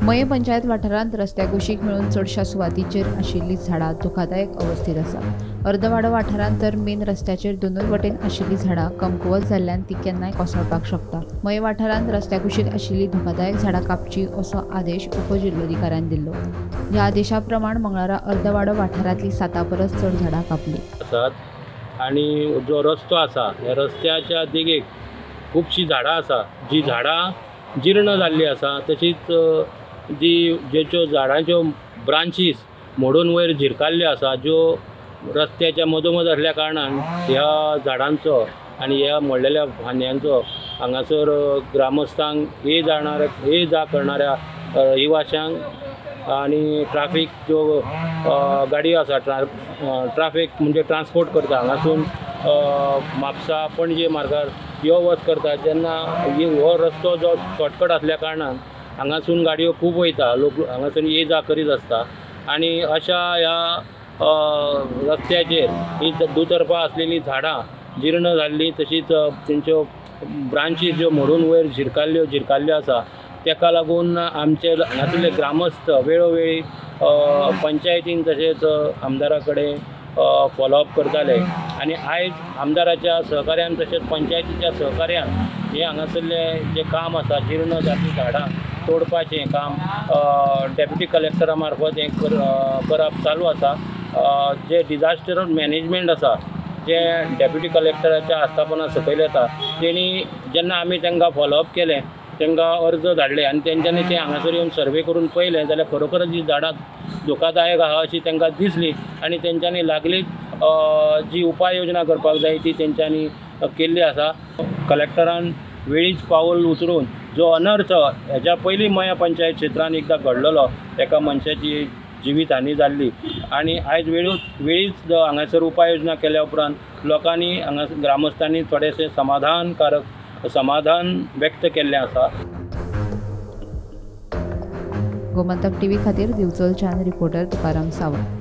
मये पंचायत वाठारांत रस्त्या कुशीक मेळून चडशा सुवातींचेर आशिल्लीं झाडां धोकादायक अवस्थेत आसा। अर्दवाडो वाठारांत तर मेन रस्त्याचेर दोनूय वटेन आशिल्लीं झाडां कमकुवत जाल्ल्यान ती केन्नाय कोसळपाक शकता। मये वाठारांत रस्त्या कुशीक आशिल्लीं धोकादायक झाडां कापची असो आदेश उपजिल्लोधिकाऱ्यान दिल्लो। ह्या आदेशा प्रमाण मंगळारा अर्दवाडो वाठारांतलीं 7 परस चड झाडां कापलीं। आणि जो रस्तो आसा ह्या रस्त्याच्या देगेक खूबशीं झाडां आसा जी झाडां जीर्ण जाल्ली आसा। तशीच ज्यो झाडांच्यो ब्रांचीस मोडून वयर झिरकाल्ल्यो आसा ज्यो रस्त्याच्या मदोमद आसल्या कारणान ह्या झाडांचो आनी ह्या मोडलेल्या फांद्यांचो हांगासर ग्रामस्थांक ये जा करणाऱ्या रहिवाशांक आनी ट्राफीक ज्यो गाडयो आसा ट्राफीक म्हणजे ट्रान्सपोर्ट करता हांगासून म्हापसा पणजे मार्गार यो वच करता जेन्ना हो रस्तो जो शॉर्टकट आसल्या कारणान हांगासून गाडयो खूब वयता, लोक हांगासून ये जा करीत आसता आनी अशा ह्या रस्त्याचेर ही दुतर्फा आसलेलीं झाडां जीर्ण जाल्लीं तशीच तेंच्यो ब्रांचीस ज्यो मोडून वयर झिरकाल्ल्यो आसा तेका लागून आमचे हांगासरले ग्रामस्थ वेळोवेळी पंचायतीन तशेंच आमदारा कडेन फॉलोअप करताले आनी आयज आमदाराच्या सहकार्यान तशेंच पंचायतीच्या सहकार्यान हे हांगासरले जे काम आसा जीर्ण जाल्लीं झाडां तोडपाचें काम डेप्युटी कलेक्टरा मार्फत हें करप चालू आसा। जे डिजास्टर मॅनेजमेंट आसा जे डेप्युटी कलेक्टराच्या आस्थापना सकयल येता तेणी जेन्ना आमी तांकां फॉलोअप केलें तांकां अर्ज धाडले आनी तेंच्यांनी ते हांगासर येवन सर्वे करून पळयलें जाल्यार खरोखरच ही झाडां धोकादायक आहा अशी तांकां दिसली आनी तेंच्यांनी लागलीच जी उपाय योजना करपाक जाय ती तेंच्यांनी केल्ली आसा। कलेक्टरान वेळीच पावल उचलून जो अनर्थ हेच्या पयलीं मया पंचायत क्षेत्रांत एकदां घडलेलो एका मनशाची जिवीत हानी जाल्ली आनी आयज वेळीच हांगासर उपाय योजना केल्या उपरांत लोकांनी हांगा ग्रामस्थांनी थोडेशें समाधान व्यक्त केल्लें आसा। गोमंतक टीव्ही खातीर दिवचलच्यान रिपोर्टर तुकाराम सावंत।